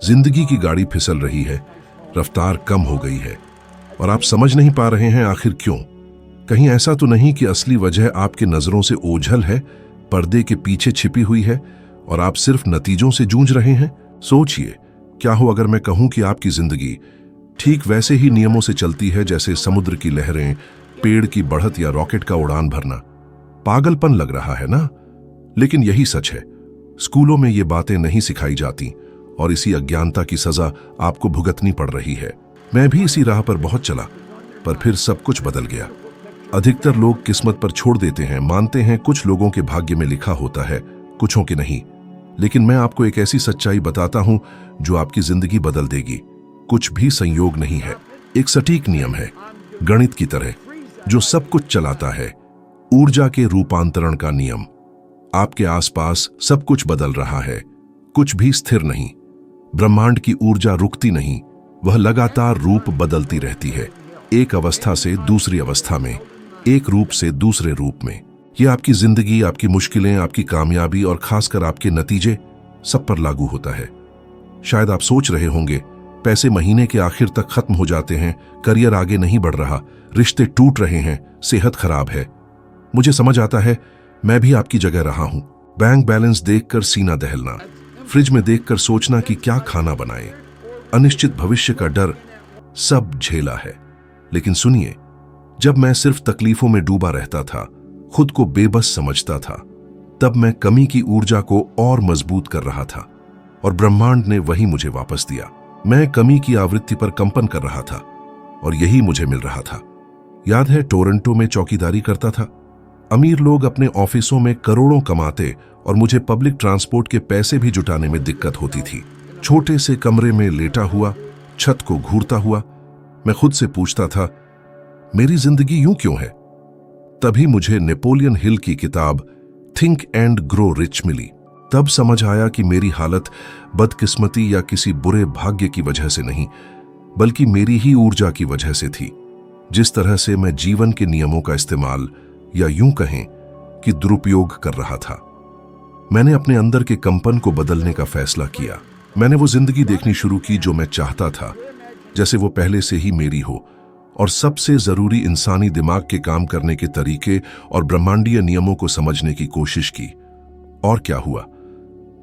जिंदगी की गाड़ी फिसल रही है, रफ्तार कम हो गई है और आप समझ नहीं पा रहे हैं आखिर क्यों। कहीं ऐसा तो नहीं कि असली वजह आपके नजरों से ओझल है, पर्दे के पीछे छिपी हुई है और आप सिर्फ नतीजों से जूझ रहे हैं। सोचिए, क्या हो अगर मैं कहूं कि आपकी जिंदगी ठीक वैसे ही नियमों से चलती है जैसे समुद्र की लहरें, पेड़ की बढ़त या रॉकेट का उड़ान भरना। पागलपन लग रहा है ना, लेकिन यही सच है। स्कूलों में ये बातें नहीं सिखाई जाती और इसी अज्ञानता की सजा आपको भुगतनी पड़ रही है। मैं भी इसी राह पर बहुत चला, पर फिर सब कुछ बदल गया। अधिकतर लोग किस्मत पर छोड़ देते हैं, मानते हैं कुछ लोगों के भाग्य में लिखा होता है, कुछों के नहीं। लेकिन मैं आपको एक ऐसी सच्चाई बताता हूं जो आपकी जिंदगी बदल देगी। कुछ भी संयोग नहीं है, एक सटीक नियम है, गणित की तरह, जो सब कुछ चलाता है। ऊर्जा के रूपांतरण का नियम। आपके आसपास सब कुछ बदल रहा है, कुछ भी स्थिर नहीं। ब्रह्मांड की ऊर्जा रुकती नहीं, वह लगातार रूप बदलती रहती है, एक अवस्था से दूसरी अवस्था में, एक रूप से दूसरे रूप में। यह आपकी जिंदगी, आपकी मुश्किलें, आपकी कामयाबी और खासकर आपके नतीजे सब पर लागू होता है। शायद आप सोच रहे होंगे, पैसे महीने के आखिर तक खत्म हो जाते हैं, करियर आगे नहीं बढ़ रहा, रिश्ते टूट रहे हैं, सेहत खराब है। मुझे समझ आता है, मैं भी आपकी जगह रहा हूं। बैंक बैलेंस देखकर सीना दहलना, फ्रिज में देखकर सोचना कि क्या खाना बनाएं, अनिश्चित भविष्य का डर, सब झेला है। लेकिन सुनिए, जब मैं सिर्फ तकलीफों में डूबा रहता था, खुद को बेबस समझता था, तब मैं कमी की ऊर्जा को और मजबूत कर रहा था और ब्रह्मांड ने वही मुझे वापस दिया। मैं कमी की आवृत्ति पर कंपन कर रहा था और यही मुझे मिल रहा था। याद है, टोरंटो में चौकीदारी करता था। अमीर लोग अपने ऑफिसों में करोड़ों कमाते और मुझे पब्लिक ट्रांसपोर्ट के पैसे भी जुटाने में दिक्कत होती थी। छोटे से कमरे में लेटा हुआ, छत को घूरता हुआ, मैं खुद से पूछता था, मेरी जिंदगी यूं क्यों है? तभी मुझे नेपोलियन हिल की किताब थिंक एंड ग्रो रिच मिली। तब समझ आया कि मेरी हालत बदकिस्मती या किसी बुरे भाग्य की वजह से नहीं, बल्कि मेरी ही ऊर्जा की वजह से थी। जिस तरह से मैं जीवन के नियमों का इस्तेमाल, या यूं कहें कि दुरुपयोग कर रहा था। मैंने अपने अंदर के कंपन को बदलने का फैसला किया। मैंने वो जिंदगी देखनी शुरू की जो मैं चाहता था, जैसे वो पहले से ही मेरी हो। और सबसे जरूरी, इंसानी दिमाग के काम करने के तरीके और ब्रह्मांडीय नियमों को समझने की कोशिश की। और क्या हुआ?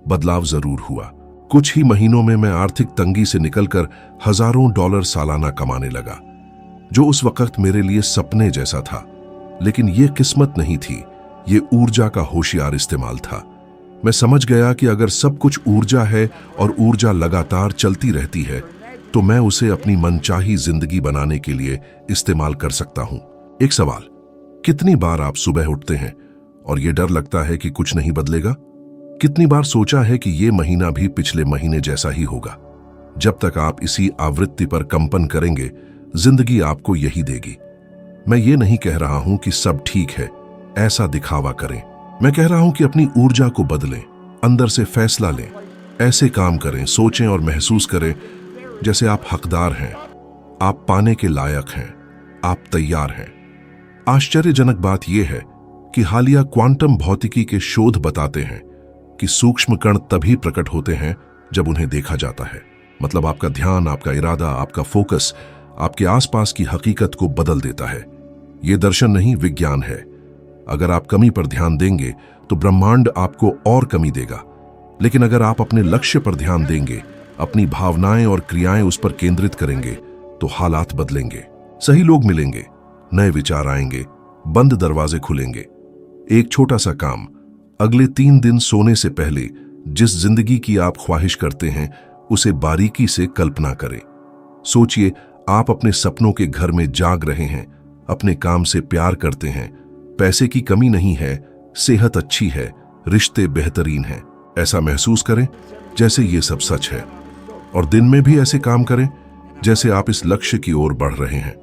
बदलाव जरूर हुआ। कुछ ही महीनों में मैं आर्थिक तंगी से निकलकर हजारों डॉलर सालाना कमाने लगा, जो उस वक्त मेरे लिए सपने जैसा था। लेकिन यह किस्मत नहीं थी, ये ऊर्जा का होशियार इस्तेमाल था। मैं समझ गया कि अगर सब कुछ ऊर्जा है और ऊर्जा लगातार चलती रहती है, तो मैं उसे अपनी मनचाही जिंदगी बनाने के लिए इस्तेमाल कर सकता हूं। एक सवाल, कितनी बार आप सुबह उठते हैं और यह डर लगता है कि कुछ नहीं बदलेगा? कितनी बार सोचा है कि यह महीना भी पिछले महीने जैसा ही होगा? जब तक आप इसी आवृत्ति पर कंपन करेंगे, जिंदगी आपको यही देगी। मैं ये नहीं कह रहा हूं कि सब ठीक है, ऐसा दिखावा करें। मैं कह रहा हूं कि अपनी ऊर्जा को बदलें, अंदर से फैसला लें, ऐसे काम करें, सोचें और महसूस करें जैसे आप हकदार हैं, आप पाने के लायक हैं, आप तैयार हैं। आश्चर्यजनक बात यह है कि हालिया क्वांटम भौतिकी के शोध बताते हैं कि सूक्ष्म कण तभी प्रकट होते हैं जब उन्हें देखा जाता है। मतलब आपका ध्यान, आपका इरादा, आपका फोकस आपके आसपास की हकीकत को बदल देता है। यह दर्शन नहीं, विज्ञान है। अगर आप कमी पर ध्यान देंगे तो ब्रह्मांड आपको और कमी देगा। लेकिन अगर आप अपने लक्ष्य पर ध्यान देंगे, अपनी भावनाएं और क्रियाएं उस पर केंद्रित करेंगे, तो हालात बदलेंगे। सही लोग मिलेंगे, नए विचार आएंगे, बंद दरवाजे खुलेंगे। एक छोटा सा काम, अगले 3 दिन सोने से पहले जिस जिंदगी की आप ख्वाहिश करते हैं, उसे बारीकी से कल्पना करें। सोचिए, आप अपने सपनों के घर में जाग रहे हैं, अपने काम से प्यार करते हैं, पैसे की कमी नहीं है, सेहत अच्छी है, रिश्ते बेहतरीन हैं। ऐसा महसूस करें जैसे ये सब सच है, और दिन में भी ऐसे काम करें जैसे आप इस लक्ष्य की ओर बढ़ रहे हैं।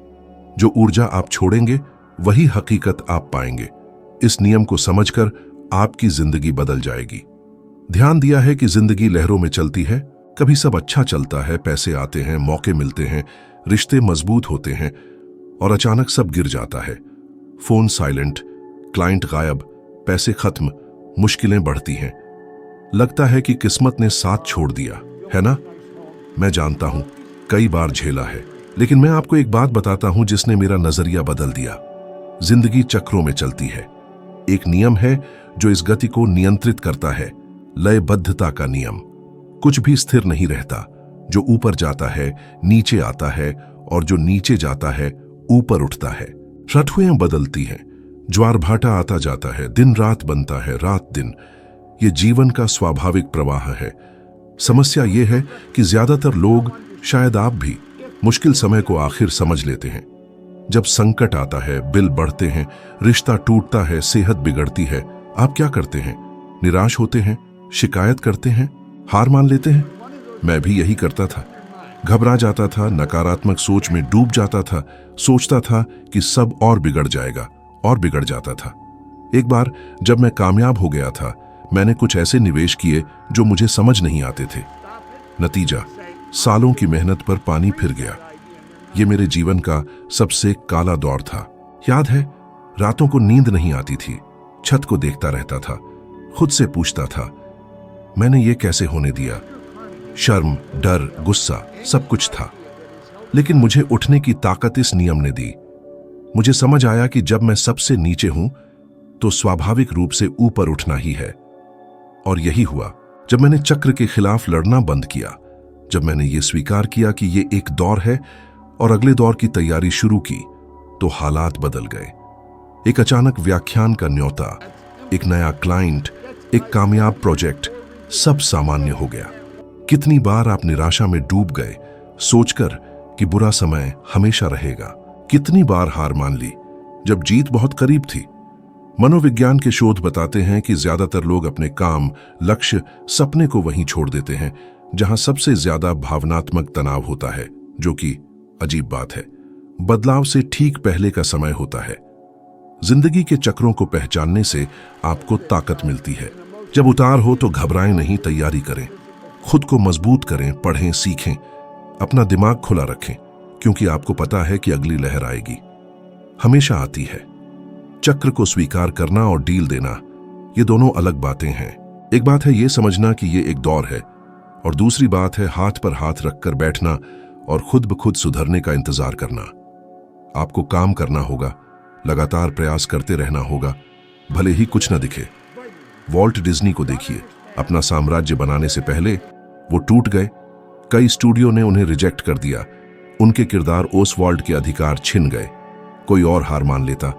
जो ऊर्जा आप छोड़ेंगे, वही हकीकत आप पाएंगे। इस नियम को समझकर आपकी जिंदगी बदल जाएगी। ध्यान दिया है कि जिंदगी लहरों में चलती है। कभी सब अच्छा चलता है, पैसे आते हैं, मौके मिलते हैं, रिश्ते मजबूत होते हैं, और अचानक सब गिर जाता है। फोन साइलेंट, क्लाइंट गायब, पैसे खत्म, मुश्किलें बढ़ती हैं। लगता है कि किस्मत ने साथ छोड़ दिया, है ना? मैं जानता हूं, कई बार झेला है, लेकिन मैं आपको एक बात बताता हूं जिसने मेरा नजरिया बदल दिया। जिंदगी चक्रों में चलती है। एक नियम है जो इस गति को नियंत्रित करता है, लयबद्धता का नियम। कुछ भी स्थिर नहीं रहता। जो ऊपर जाता है नीचे आता है, और जो नीचे जाता है ऊपर उठता है। ऋतुएं बदलती हैं, ज्वार भाटा आता जाता है, दिन रात बनता है, रात दिन। ये जीवन का स्वाभाविक प्रवाह है। समस्या ये है कि ज्यादातर लोग, शायद आप भी, मुश्किल समय को आखिर समझ लेते हैं। जब संकट आता है, बिल बढ़ते हैं, रिश्ता टूटता है, सेहत बिगड़ती है, आप क्या करते हैं? निराश होते हैं, शिकायत करते हैं, हार मान लेते हैं। मैं भी यही करता था। घबरा जाता था, नकारात्मक सोच में डूब जाता था, सोचता था कि सब और बिगड़ जाएगा, और बिगड़ जाता था। एक बार जब मैं कामयाब हो गया था, मैंने कुछ ऐसे निवेश किए जो मुझे समझ नहीं आते थे। नतीजा, सालों की मेहनत पर पानी फिर गया। ये मेरे जीवन का सबसे काला दौर था। याद है, रातों को नींद नहीं आती थी, छत को देखता रहता था, खुद से पूछता था, मैंने ये कैसे होने दिया? शर्म, डर, गुस्सा, सब कुछ था। लेकिन मुझे उठने की ताकत इस नियम ने दी। मुझे समझ आया कि जब मैं सबसे नीचे हूं तो स्वाभाविक रूप से ऊपर उठना ही है। और यही हुआ जब मैंने चक्र के खिलाफ लड़ना बंद किया, जब मैंने ये स्वीकार किया कि ये एक दौर है और अगले दौर की तैयारी शुरू की, तो हालात बदल गए। एक अचानक व्याख्यान का न्योता, एक नया क्लाइंट, एक कामयाब प्रोजेक्ट, सब सामान्य हो गया। कितनी बार आप निराशा में डूब गए, सोचकर कि बुरा समय हमेशा रहेगा। कितनी बार हार मान ली जब जीत बहुत करीब थी। मनोविज्ञान के शोध बताते हैं कि ज्यादातर लोग अपने काम, लक्ष्य, सपने को वहीं छोड़ देते हैं जहां सबसे ज्यादा भावनात्मक तनाव होता है, जो कि अजीब बात है। बदलाव से ठीक पहले का समय होता है। जिंदगी के चक्रों को पहचानने से आपको ताकत मिलती है। जब उतार हो तो घबराएं नहीं, तैयारी करें, खुद को मजबूत करें, पढ़ें, सीखें, अपना दिमाग खुला रखें, क्योंकि आपको पता है कि अगली लहर आएगी, हमेशा आती है। चक्र को स्वीकार करना और डील देना, ये दोनों अलग बातें हैं। एक बात है ये समझना कि ये एक दौर है, और दूसरी बात है हाथ पर हाथ रखकर बैठना और खुद ब खुद सुधरने का इंतजार करना। आपको काम करना होगा, लगातार प्रयास करते रहना होगा, भले ही कुछ न दिखे। वॉल्ट डिज्नी को देखिए, अपना साम्राज्य बनाने से पहले वो टूट गए। कई स्टूडियो ने उन्हें रिजेक्ट कर दिया, उनके किरदार ओसवाल्ड के अधिकार छिन गए। कोई और हार मान लेता,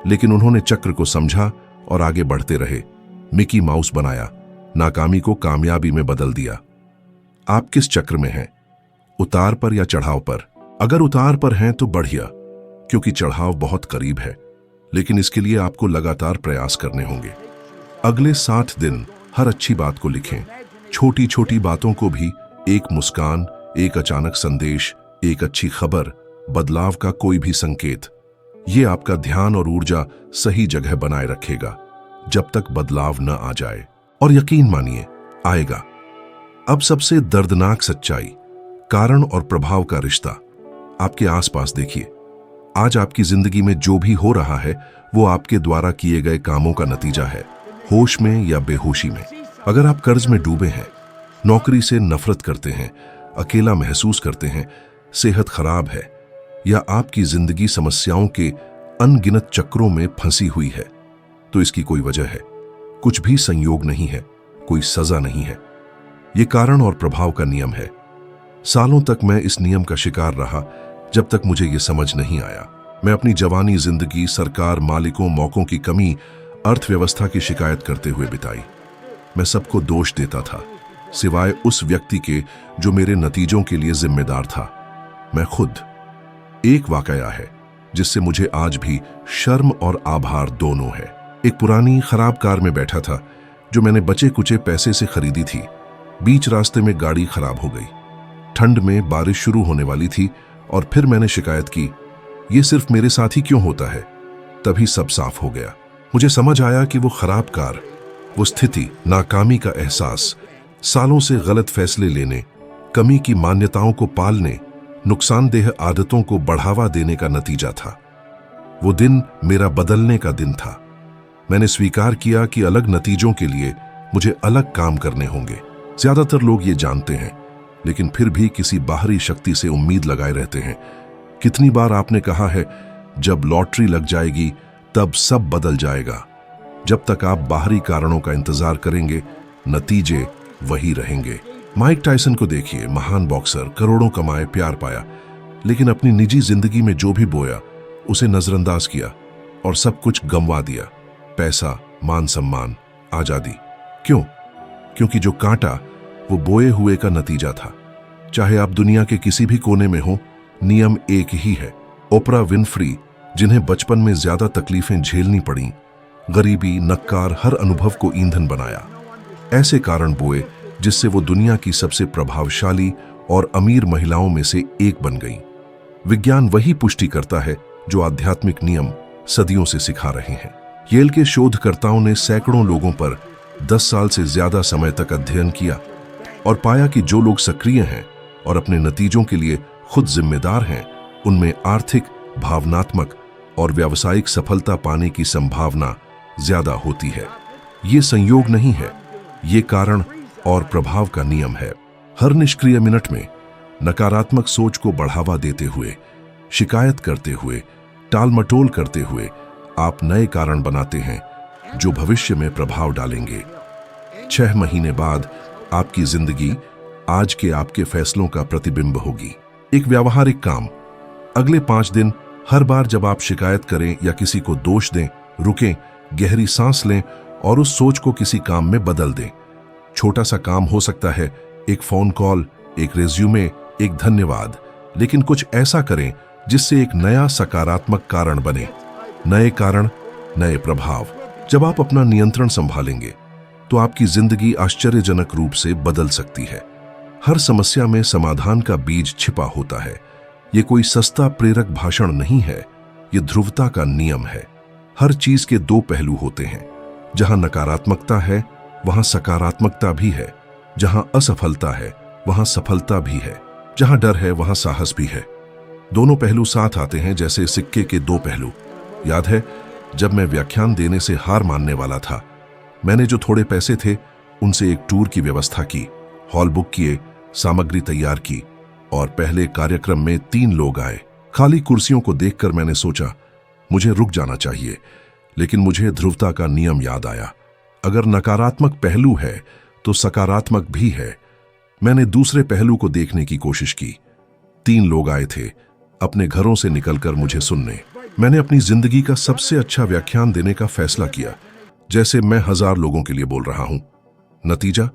लेकिन उन्होंने चक्र को समझा और आगे बढ़ते रहे। मिकी माउस बनाया, नाकामी को कामयाबी में बदल दिया। आप किस चक्र में हैं? उतार पर या चढ़ाव पर? अगर उतार पर हैं तो बढ़िया, क्योंकि चढ़ाव बहुत करीब है, लेकिन इसके लिए आपको लगातार प्रयास करने होंगे। अगले 60 दिन हर अच्छी बात को लिखें, छोटी छोटी बातों को भी। एक मुस्कान, एक अचानक संदेश, एक अच्छी खबर, बदलाव का कोई भी संकेत, ये आपका ध्यान और ऊर्जा सही जगह बनाए रखेगा जब तक बदलाव न आ जाए। और यकीन मानिए, आएगा। अब सबसे दर्दनाक सच्चाई, कारण और प्रभाव का रिश्ता। आपके आसपास देखिए, आज आपकी जिंदगी में जो भी हो रहा है वो आपके द्वारा किए गए कामों का नतीजा है, होश में या बेहोशी में। अगर आप कर्ज में डूबे हैं, नौकरी से नफरत करते हैं, अकेला महसूस करते हैं, सेहत खराब है, या आपकी जिंदगी समस्याओं के अनगिनत चक्रों में फंसी हुई है, तो इसकी कोई वजह है। कुछ भी संयोग नहीं है, कोई सजा नहीं है। ये कारण और प्रभाव का नियम है। सालों तक मैं इस नियम का शिकार रहा, जब तक मुझे ये समझ नहीं आया। मैं अपनी जवानी जिंदगी सरकार, मालिकों, मौकों की कमी, अर्थव्यवस्था की शिकायत करते हुए बिताई। मैं सबको दोष देता था, सिवाय उस व्यक्ति के जो मेरे नतीजों के लिए जिम्मेदार था, मैं खुद। एक वाकया है जिससे मुझे आज भी शर्म और आभार दोनों है। एक पुरानी खराब कार में बैठा था जो मैंने बचे कुचे पैसे से खरीदी थी। बीच रास्ते में गाड़ी खराब हो गई। ठंड में बारिश शुरू होने वाली थी और फिर मैंने शिकायत की, ये सिर्फ मेरे साथ ही क्यों होता है? तभी सब साफ हो गया। मुझे समझ आया कि वो खराब कार, वो स्थिति, नाकामी का एहसास, सालों से गलत फैसले लेने, कमी की मान्यताओं को पालने, नुकसानदेह आदतों को बढ़ावा देने का नतीजा था। वो दिन मेरा बदलने का दिन था। मैंने स्वीकार किया कि अलग नतीजों के लिए मुझे अलग काम करने होंगे। ज्यादातर लोग ये जानते हैं, लेकिन फिर भी किसी बाहरी शक्ति से उम्मीद लगाए रहते हैं। कितनी बार आपने कहा है, जब लॉटरी लग जाएगी तब सब बदल जाएगा। जब तक आप बाहरी कारणों का इंतजार करेंगे, नतीजे वही रहेंगे। माइक टायसन को देखिए, महान बॉक्सर, करोड़ों कमाए, प्यार पाया, लेकिन अपनी निजी जिंदगी में जो भी बोया उसे नजरअंदाज किया और सब कुछ गंवा दिया। पैसा, मान सम्मान, आजादी। क्यों? क्योंकि जो कांटा वो बोए हुए का नतीजा था। चाहे आप दुनिया के किसी भी कोने में हो, नियम एक ही है। ओपरा विनफ्री, जिन्हें बचपन में ज्यादा तकलीफें झेलनी पड़ी, गरीबी, नक्कार, हर अनुभव को ईंधन बनाया। ऐसे कारण बोए जिससे वो दुनिया की सबसे प्रभावशाली और अमीर महिलाओं में से एक बन गई। विज्ञान वही पुष्टि करता है जो आध्यात्मिक नियम सदियों से सिखा रहे हैं। येल के शोधकर्ताओं ने सैकड़ों लोगों पर 10 साल से ज्यादा समय तक अध्ययन किया और पाया कि जो लोग सक्रिय हैं और अपने नतीजों के लिए खुद जिम्मेदार हैं, उनमें आर्थिक, भावनात्मक और व्यावसायिक सफलता पाने की संभावना ज्यादा होती है। ये संयोग नहीं है, ये कारण और प्रभाव का नियम है। हर निष्क्रिय मिनट में नकारात्मक सोच को बढ़ावा देते हुए, शिकायत करते हुए, टालमटोल करते हुए आप नए कारण बनाते हैं जो भविष्य में प्रभाव डालेंगे। 6 महीने बाद आपकी जिंदगी आज के आपके फैसलों का प्रतिबिंब होगी। एक व्यावहारिक काम। अगले 5 दिन हर बार जब आप शिकायत करें या किसी को दोष दें, रुकें, गहरी सांस लें और उस सोच को किसी काम में बदल दें। छोटा सा काम हो सकता है, एक फोन कॉल, एक रेज्यूमे, एक धन्यवाद, लेकिन कुछ ऐसा करें जिससे एक नया सकारात्मक कारण बने। नए कारण, नए प्रभाव। जब आप अपना नियंत्रण संभालेंगे तो आपकी जिंदगी आश्चर्यजनक रूप से बदल सकती है। हर समस्या में समाधान का बीज छिपा होता है। ये कोई सस्ता प्रेरक भाषण नहीं है, ये ध्रुवता का नियम है। हर चीज के 2 पहलू होते हैं। जहां नकारात्मकता है वहां सकारात्मकता भी है। जहां असफलता है वहां सफलता भी है। जहां डर है वहां साहस भी है। दोनों पहलू साथ आते हैं जैसे सिक्के के 2 पहलू। याद है, जब मैं व्याख्यान देने से हार मानने वाला था, मैंने जो थोड़े पैसे थे उनसे एक टूर की व्यवस्था की, हॉल बुक किए, सामग्री तैयार की और पहले कार्यक्रम में 3 लोग आए। खाली कुर्सियों को देखकर मैंने सोचा मुझे रुक जाना चाहिए, लेकिन मुझे ध्रुवता का नियम याद आया। अगर नकारात्मक पहलू है तो सकारात्मक भी है। मैंने दूसरे पहलू को देखने की कोशिश की। 3 लोग आए थे अपने घरों से निकलकर मुझे सुनने। मैंने अपनी जिंदगी का सबसे अच्छा व्याख्यान देने का फैसला किया, जैसे मैं 1000 लोगों के लिए बोल रहा हूं। नतीजा,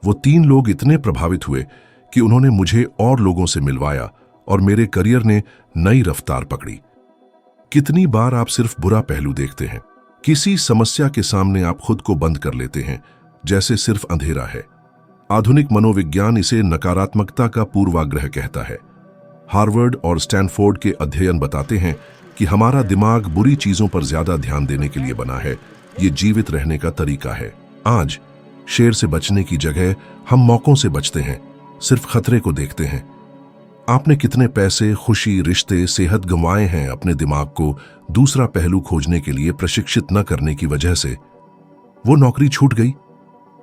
वो 3 लोग इतने प्रभावित हुए कि उन्होंने मुझे और लोगों से मिलवाया और मेरे करियर ने नई रफ्तार पकड़ी। कितनी बार आप सिर्फ बुरा पहलू देखते हैं? किसी समस्या के सामने आप खुद को बंद कर लेते हैं, जैसे सिर्फ अंधेरा है। आधुनिक मनोविज्ञान इसे नकारात्मकता का पूर्वाग्रह कहता है। हार्वर्ड और स्टैनफोर्ड के अध्ययन बताते हैं कि हमारा दिमाग बुरी चीजों पर ज्यादा ध्यान देने के लिए बना है। ये जीवित रहने का तरीका है। आज शेर से बचने की जगह हम मौकों से बचते हैं, सिर्फ खतरे को देखते हैं। आपने कितने पैसे, खुशी, रिश्ते, सेहत गंवाए हैं अपने दिमाग को दूसरा पहलू खोजने के लिए प्रशिक्षित न करने की वजह से? वो नौकरी छूट गई,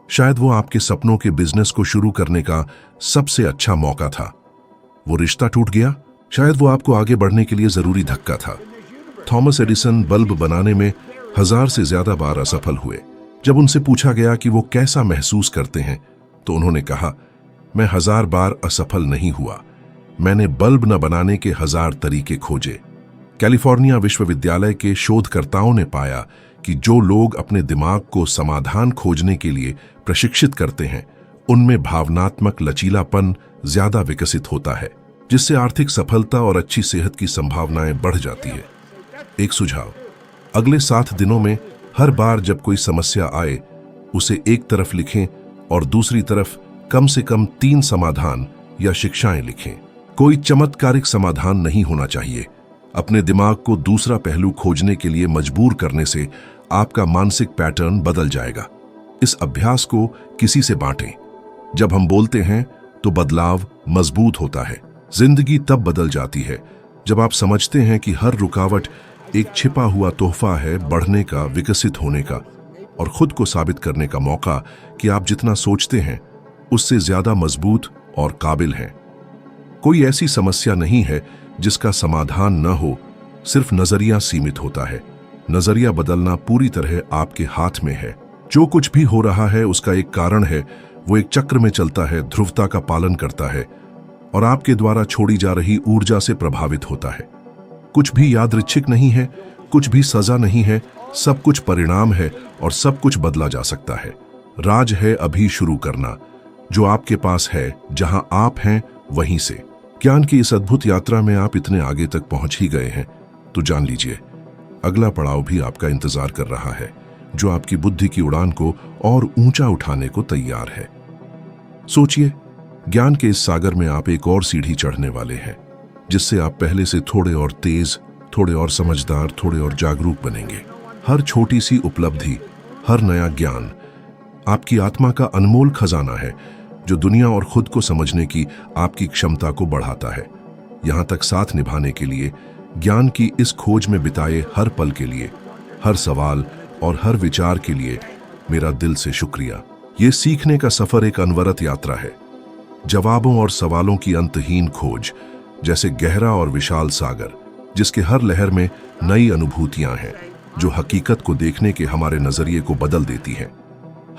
शायद वो आपके सपनों के बिजनेस को शुरू करने का सबसे अच्छा मौका था। वो रिश्ता टूट गया, शायद वो आपको आगे बढ़ने के लिए जरूरी धक्का था। थॉमस एडिसन बल्ब बनाने में 1000 से ज्यादा बार असफल हुए। जब उनसे पूछा गया कि वो कैसा महसूस करते हैं, तो उन्होंने कहा, मैं 1000 बार असफल नहीं हुआ, मैंने बल्ब न बनाने के 1000 तरीके खोजे। कैलिफोर्निया विश्वविद्यालय के शोधकर्ताओं ने पाया कि जो लोग अपने दिमाग को समाधान खोजने के लिए प्रशिक्षित करते हैं, उनमें भावनात्मक लचीलापन ज्यादा विकसित होता है, जिससे आर्थिक सफलता और अच्छी सेहत की संभावनाएं बढ़ जाती है। एक सुझाव, अगले 7 दिनों में हर बार जब कोई समस्या आए, उसे एक तरफ लिखें और दूसरी तरफ कम से कम 3 समाधान या शिक्षाएं लिखें। कोई चमत्कारिक समाधान नहीं होना चाहिए। अपने दिमाग को दूसरा पहलू खोजने के लिए मजबूर करने से आपका मानसिक पैटर्न बदल जाएगा। इस अभ्यास को किसी से बांटें। जब हम बोलते हैं तो बदलाव मजबूत होता है। जिंदगी तब बदल जाती है जब आप समझते हैं कि हर रुकावट एक छिपा हुआ तोहफा है बढ़ने का, विकसित होने का और खुद को साबित करने का मौका कि आप जितना सोचते हैं उससे ज्यादा मजबूत और काबिल हैं। कोई ऐसी समस्या नहीं है जिसका समाधान न हो, सिर्फ नजरिया सीमित होता है। नजरिया बदलना पूरी तरह आपके हाथ में है। जो कुछ भी हो रहा है उसका एक कारण है, वो एक चक्र में चलता है, ध्रुवता का पालन करता है और आपके द्वारा छोड़ी जा रही ऊर्जा से प्रभावित होता है। कुछ भी यादृच्छिक नहीं है, कुछ भी सजा नहीं है, सब कुछ परिणाम है और सब कुछ बदला जा सकता है। राज है अभी शुरू करना, जो आपके पास है, जहां आप हैं वहीं से। ज्ञान की इस अद्भुत यात्रा में आप इतने आगे तक पहुंच ही गए हैं तो जान लीजिए, अगला पड़ाव भी आपका इंतजार कर रहा है, जो आपकी बुद्धि की उड़ान को और ऊंचा उठाने को तैयार है। सोचिए, ज्ञान के इस सागर में आप एक और सीढ़ी चढ़ने वाले हैं, जिससे आप पहले से थोड़े और तेज, थोड़े और समझदार, थोड़े और जागरूक बनेंगे। हर छोटी सी उपलब्धि, हर नया ज्ञान आपकी आत्मा का अनमोल खजाना है, जो दुनिया और खुद को समझने की आपकी क्षमता को बढ़ाता है। यहां तक साथ निभाने के लिए, ज्ञान की इस खोज में बिताए हर पल के लिए, हर सवाल और हर विचार के लिए मेरा दिल से शुक्रिया। ये सीखने का सफर एक अनवरत यात्रा है, जवाबों और सवालों की अंतहीन खोज, जैसे गहरा और विशाल सागर, जिसके हर लहर में नई अनुभूतियां हैं, जो हकीकत को देखने के हमारे नजरिए को बदल देती हैं।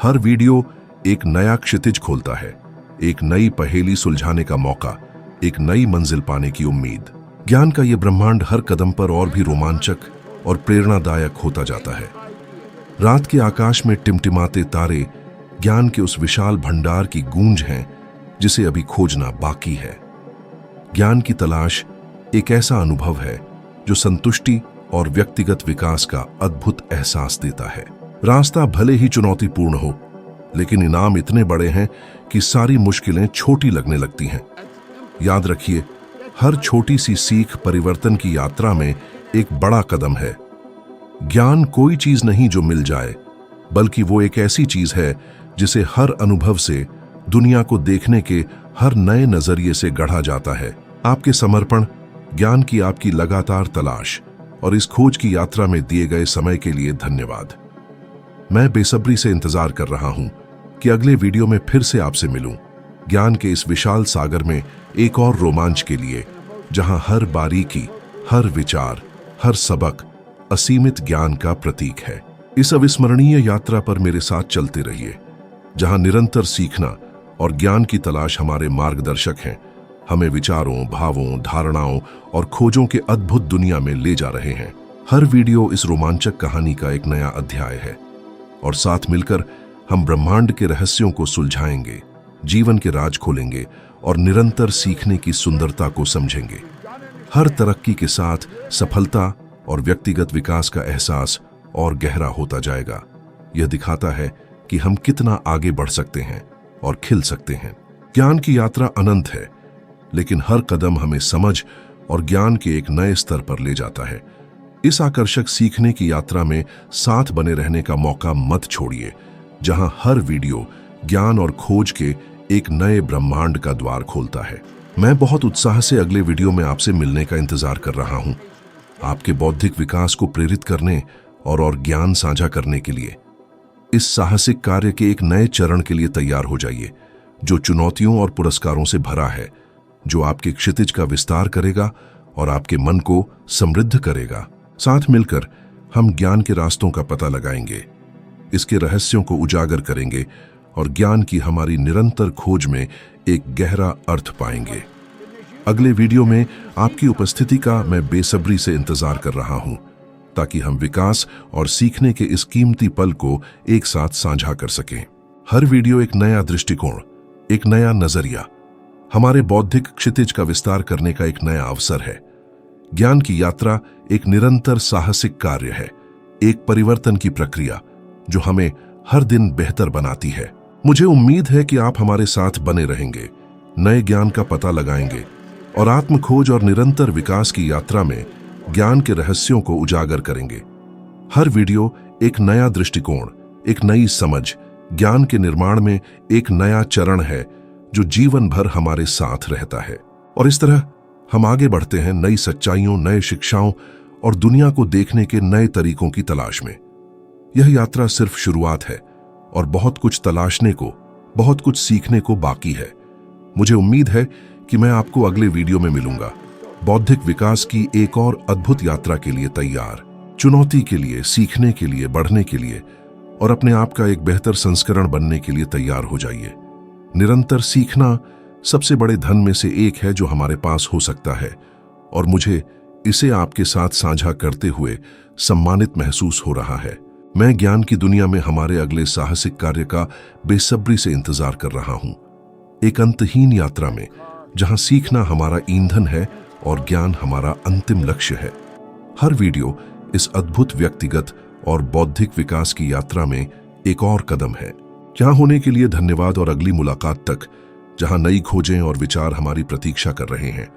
हर वीडियो एक नया क्षितिज खोलता है, एक नई पहेली सुलझाने का मौका, एक नई मंजिल पाने की उम्मीद। ज्ञान का यह ब्रह्मांड हर कदम पर और भी रोमांचक और प्रेरणादायक होता जाता है। रात के आकाश में टिमटिमाते तारे ज्ञान के उस विशाल भंडार की गूंज हैं, जिसे अभी खोजना बाकी है। ज्ञान की तलाश एक ऐसा अनुभव है जो संतुष्टि और व्यक्तिगत विकास का अद्भुत एहसास देता है। रास्ता भले ही चुनौतीपूर्ण हो, लेकिन इनाम इतने बड़े हैं कि सारी मुश्किलें छोटी लगने लगती हैं। याद रखिए, हर छोटी सी सीख परिवर्तन की यात्रा में एक बड़ा कदम है। ज्ञान कोई चीज नहीं जो मिल जाए, बल्कि वो एक ऐसी चीज है जिसे हर अनुभव से दुनिया को देखने के हर नए नजरिए से गढ़ा जाता है। आपके समर्पण, ज्ञान की आपकी लगातार तलाश और इस खोज की यात्रा में दिए गए समय के लिए धन्यवाद। मैं बेसब्री से इंतजार कर रहा हूं कि अगले वीडियो में फिर से आपसे मिलूं, ज्ञान के इस विशाल सागर में एक और रोमांच के लिए, जहां हर बारीकी, हर विचार, हर सबक असीमित ज्ञान का प्रतीक है। इस अविस्मरणीय यात्रा पर मेरे साथ चलते रहिए, जहां निरंतर सीखना और ज्ञान की तलाश हमारे मार्गदर्शक हैं, हमें विचारों, भावों, धारणाओं और खोजों के अद्भुत दुनिया में ले जा रहे हैं। हर वीडियो इस रोमांचक कहानी का एक नया अध्याय है और साथ मिलकर हम ब्रह्मांड के रहस्यों को सुलझाएंगे, जीवन के राज खोलेंगे और निरंतर सीखने की सुंदरता को समझेंगे। हर तरक्की के साथ सफलता और व्यक्तिगत विकास का एहसास और गहरा होता जाएगा। यह दिखाता है कि हम कितना आगे बढ़ सकते हैं और खिल सकते हैं। ज्ञान की यात्रा अनंत है, लेकिन हर कदम हमें समझ और ज्ञान के एक नए स्तर पर ले जाता है। इस आकर्षक सीखने की यात्रा में साथ बने रहने का मौका मत छोड़िए, जहां हर वीडियो ज्ञान और खोज के एक नए ब्रह्मांड का द्वार खोलता है। मैं बहुत उत्साह से अगले वीडियो में आपसे मिलने का इंतजार कर रहा हूं, आपके बौद्धिक विकास को प्रेरित करने और ज्ञान साझा करने के लिए। इस साहसिक कार्य के एक नए चरण के लिए तैयार हो जाइए, जो चुनौतियों और पुरस्कारों से भरा है, जो आपके क्षितिज का विस्तार करेगा और आपके मन को समृद्ध करेगा। साथ मिलकर हम ज्ञान के रास्तों का पता लगाएंगे, इसके रहस्यों को उजागर करेंगे और ज्ञान की हमारी निरंतर खोज में एक गहरा अर्थ पाएंगे। अगले वीडियो में आपकी उपस्थिति का मैं बेसब्री से इंतजार कर रहा हूं, ताकि हम विकास और सीखने के इस कीमती पल को एक साथ साझा कर सकें। हर वीडियो एक नया दृष्टिकोण, एक नया नजरिया, हमारे बौद्धिक क्षितिज का विस्तार करने का एक नया अवसर है। ज्ञान की यात्रा एक निरंतर साहसिक कार्य है, एक परिवर्तन की प्रक्रिया जो हमें हर दिन बेहतर बनाती है। मुझे उम्मीद है कि आप हमारे साथ बने रहेंगे, नए ज्ञान का पता लगाएंगे और आत्म खोज और निरंतर विकास की यात्रा में ज्ञान के रहस्यों को उजागर करेंगे। हर वीडियो एक नया दृष्टिकोण, एक नई समझ, ज्ञान के निर्माण में एक नया चरण है जो जीवन भर हमारे साथ रहता है। और इस तरह हम आगे बढ़ते हैं नई सच्चाइयों, नए शिक्षाओं और दुनिया को देखने के नए तरीकों की तलाश में। यह यात्रा सिर्फ शुरुआत है और बहुत कुछ तलाशने को, बहुत कुछ सीखने को बाकी है। मुझे उम्मीद है कि मैं आपको अगले वीडियो में मिलूंगा, बौद्धिक विकास की एक और अद्भुत यात्रा के लिए तैयार, चुनौती के लिए, सीखने के लिए, बढ़ने के लिए और अपने आप का एक बेहतर संस्करण बनने के लिए तैयार हो जाइए। निरंतर सीखना सबसे बड़े धन में से एक है जो हमारे पास हो सकता है और मुझे इसे आपके साथ साझा करते हुए सम्मानित महसूस हो रहा है। मैं ज्ञान की दुनिया में हमारे अगले साहसिक कार्य का बेसब्री से इंतजार कर रहा हूं, एक अंतहीन यात्रा में जहां सीखना हमारा ईंधन है और ज्ञान हमारा अंतिम लक्ष्य है। हर वीडियो इस अद्भुत व्यक्तिगत और बौद्धिक विकास की यात्रा में एक और कदम है। यहाँ होने के लिए धन्यवाद और अगली मुलाकात तक, जहां नई खोजें और विचार हमारी प्रतीक्षा कर रहे हैं।